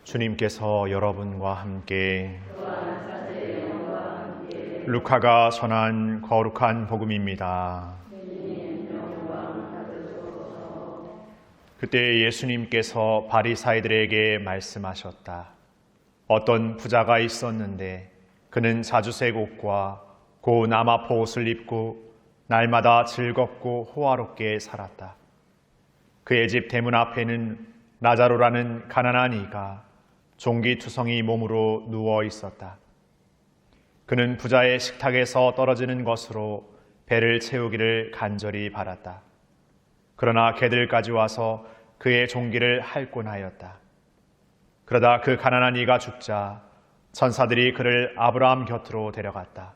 주님께서 여러분과 함께 루카가 전한 거룩한 복음입니다. 그때 예수님께서 바리사이들에게 말씀하셨다. 어떤 부자가 있었는데 그는 자주색 옷과 고 나마포 옷을 입고 날마다 즐겁고 호화롭게 살았다. 그의 집 대문 앞에는 라자로라는 가난한 이가 종기투성이 몸으로 누워 있었다. 그는 부자의 식탁에서 떨어지는 것으로 배를 채우기를 간절히 바랐다. 그러나 개들까지 와서 그의 종기를 핥곤 하였다. 그러다 그 가난한 이가 죽자 천사들이 그를 아브라함 곁으로 데려갔다.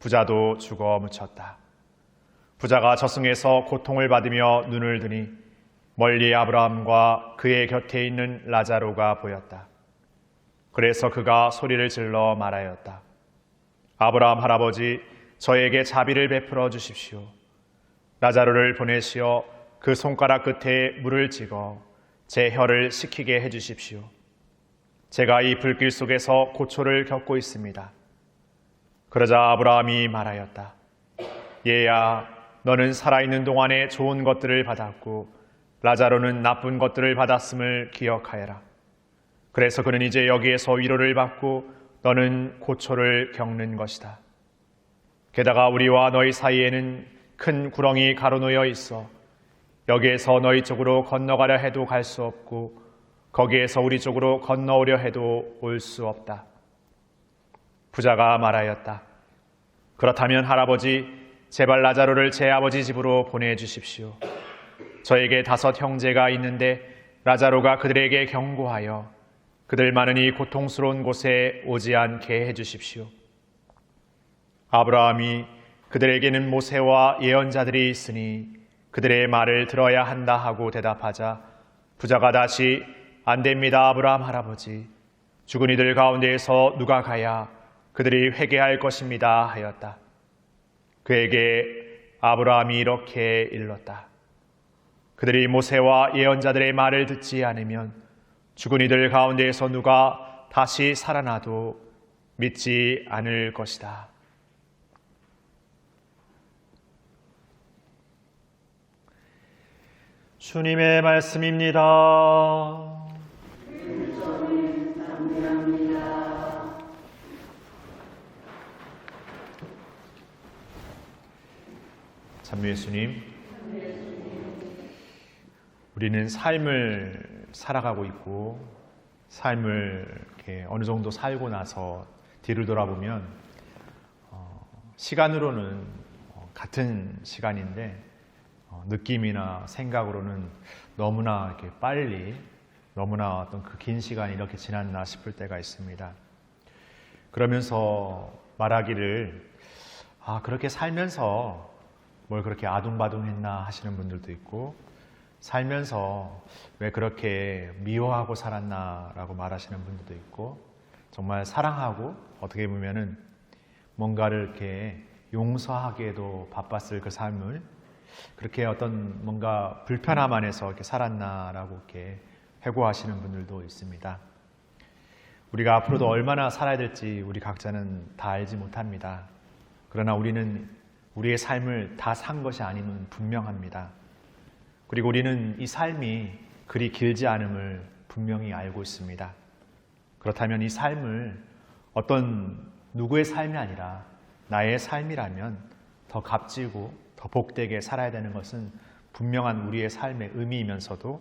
부자도 죽어 묻혔다. 부자가 저승에서 고통을 받으며 눈을 드니 멀리 아브라함과 그의 곁에 있는 라자로가 보였다. 그래서 그가 소리를 질러 말하였다. 아브라함 할아버지, 저에게 자비를 베풀어 주십시오. 라자로를 보내시어 그 손가락 끝에 물을 찍어 제 혀를 식히게 해주십시오. 제가 이 불길 속에서 고초를 겪고 있습니다. 그러자 아브라함이 말하였다. 얘야, 너는 살아있는 동안에 좋은 것들을 받았고 라자로는 나쁜 것들을 받았음을 기억하여라. 그래서 그는 이제 여기에서 위로를 받고 너는 고초를 겪는 것이다. 게다가 우리와 너희 사이에는 큰 구렁이 가로놓여 있어 여기에서 너희 쪽으로 건너가려 해도 갈 수 없고 거기에서 우리 쪽으로 건너오려 해도 올 수 없다. 부자가 말하였다. 그렇다면 할아버지, 제발 라자로를 제 아버지 집으로 보내주십시오. 저에게 5 형제가 있는데 라자로가 그들에게 경고하여 그들 많으니 고통스러운 곳에 오지 않게 해주십시오. 아브라함이 그들에게는 모세와 예언자들이 있으니 그들의 말을 들어야 한다 하고 대답하자 부자가 다시 안 됩니다, 아브라함 할아버지. 죽은 이들 가운데에서 누가 가야 그들이 회개할 것입니다 하였다. 그에게 아브라함이 이렇게 일렀다. 그들이 모세와 예언자들의 말을 듣지 않으면 죽은 이들 가운데에서 누가 다시 살아나도 믿지 않을 것이다. 주님의 말씀입니다. 참미 예수님, 우리는 삶을 살아가고 있고 삶을 이렇게 어느 정도 살고 나서 뒤를 돌아보면 시간으로는 같은 시간인데 느낌이나 생각으로는 너무나 이렇게 빨리 너무나 어떤 그 긴 시간이 이렇게 지났나 싶을 때가 있습니다. 그러면서 말하기를 그렇게 살면서 뭘 그렇게 아둥바둥했나 하시는 분들도 있고 살면서 왜 그렇게 미워하고 살았나라고 말하시는 분들도 있고 정말 사랑하고 어떻게 보면은 뭔가를 이렇게 용서하기에도 바빴을 그 삶을 그렇게 어떤 뭔가 불편함 안에서 이렇게 살았나라고 이렇게 회고하시는 분들도 있습니다. 우리가 앞으로도 얼마나 살아야 될지 우리 각자는 다 알지 못합니다. 그러나 우리는 우리의 삶을 다 산 것이 아님은 분명합니다. 그리고 우리는 이 삶이 그리 길지 않음을 분명히 알고 있습니다. 그렇다면 이 삶을 어떤 누구의 삶이 아니라 나의 삶이라면 더 값지고 더 복되게 살아야 되는 것은 분명한 우리의 삶의 의미이면서도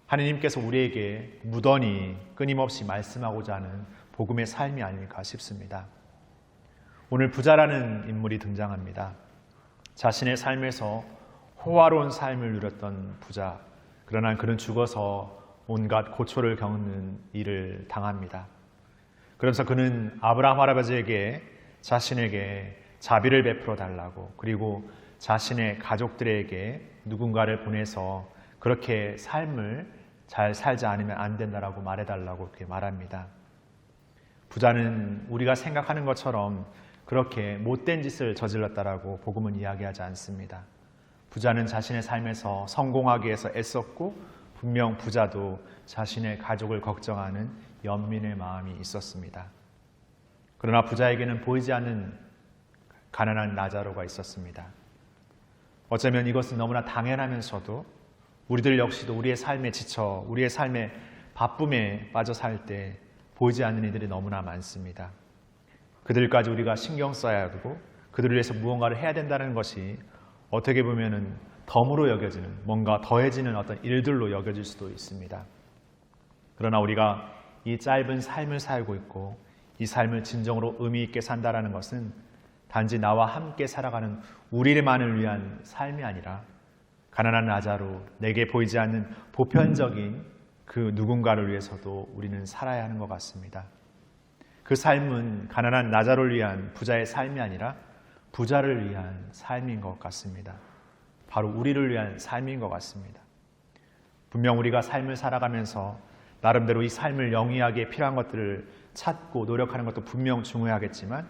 하느님께서 우리에게 무던히 끊임없이 말씀하고자 하는 복음의 삶이 아닐까 싶습니다. 오늘 부자라는 인물이 등장합니다. 자신의 삶에서 호화로운 삶을 누렸던 부자, 그러나 그는 죽어서 온갖 고초를 겪는 일을 당합니다. 그러면서 그는 아브라함 할아버지에게 자신에게 자비를 베풀어 달라고, 그리고 자신의 가족들에게 누군가를 보내서 그렇게 삶을 잘 살지 않으면 안 된다라고 말해달라고 그렇게 말합니다. 부자는 우리가 생각하는 것처럼 그렇게 못된 짓을 저질렀다라고 복음은 이야기하지 않습니다. 부자는 자신의 삶에서 성공하기 위해서 애썼고 분명 부자도 자신의 가족을 걱정하는 연민의 마음이 있었습니다. 그러나 부자에게는 보이지 않는 가난한 나자로가 있었습니다. 어쩌면 이것은 너무나 당연하면서도 우리들 역시도 우리의 삶에 지쳐 우리의 삶의 바쁨에 빠져 살 때 보이지 않는 이들이 너무나 많습니다. 그들까지 우리가 신경 써야 하고 그들을 위해서 무언가를 해야 된다는 것이 어떻게 보면은 덤으로 여겨지는 뭔가 더해지는 어떤 일들로 여겨질 수도 있습니다. 그러나 우리가 이 짧은 삶을 살고 있고 이 삶을 진정으로 의미 있게 산다라는 것은 단지 나와 함께 살아가는 우리만을 위한 삶이 아니라 가난한 나자로 내게 보이지 않는 보편적인 그 누군가를 위해서도 우리는 살아야 하는 것 같습니다. 그 삶은 가난한 나자로를 위한 부자의 삶이 아니라 부자를 위한 삶인 것 같습니다. 바로 우리를 위한 삶인 것 같습니다. 분명 우리가 삶을 살아가면서 나름대로 이 삶을 영위하기에 필요한 것들을 찾고 노력하는 것도 분명 중요하겠지만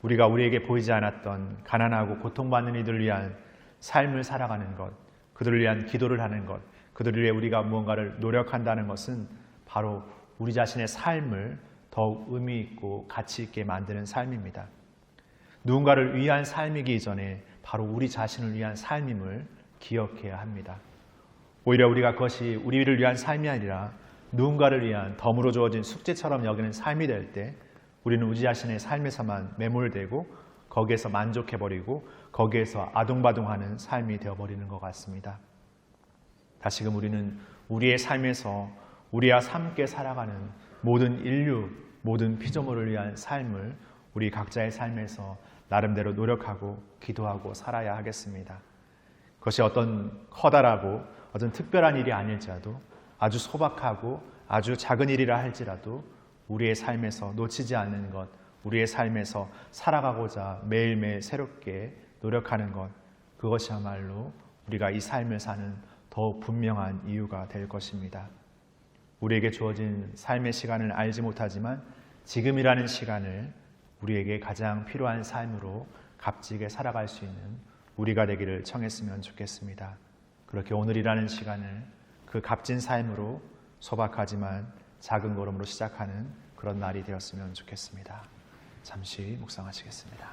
우리가 우리에게 보이지 않았던 가난하고 고통받는 이들을 위한 삶을 살아가는 것, 그들을 위한 기도를 하는 것, 그들을 위해 우리가 무언가를 노력한다는 것은 바로 우리 자신의 삶을 더욱 의미 있고 가치 있게 만드는 삶입니다. 누군가를 위한 삶이기 이전에 바로 우리 자신을 위한 삶임을 기억해야 합니다. 오히려 우리가 그것이 우리를 위한 삶이 아니라 누군가를 위한 덤으로 주어진 숙제처럼 여기는 삶이 될 때 우리는 우리 자신의 삶에서만 매몰되고 거기에서 만족해버리고 거기에서 아둥바둥하는 삶이 되어버리는 것 같습니다. 다시금 우리는 우리의 삶에서 우리와 함께 살아가는 모든 인류, 모든 피조물을 위한 삶을 우리 각자의 삶에서 나름대로 노력하고 기도하고 살아야 하겠습니다. 그것이 어떤 커다라고 어떤 특별한 일이 아닐지라도 아주 소박하고 아주 작은 일이라 할지라도 우리의 삶에서 놓치지 않는 것, 우리의 삶에서 살아가고자 매일매일 새롭게 노력하는 것, 그것이야말로 우리가 이 삶을 사는 더욱 분명한 이유가 될 것입니다. 우리에게 주어진 삶의 시간을 알지 못하지만 지금이라는 시간을 우리에게 가장 필요한 삶으로 값지게 살아갈 수 있는 우리가 되기를 청했으면 좋겠습니다. 그렇게 오늘이라는 시간을 그 값진 삶으로 소박하지만 작은 걸음으로 시작하는 그런 날이 되었으면 좋겠습니다. 잠시 묵상하시겠습니다.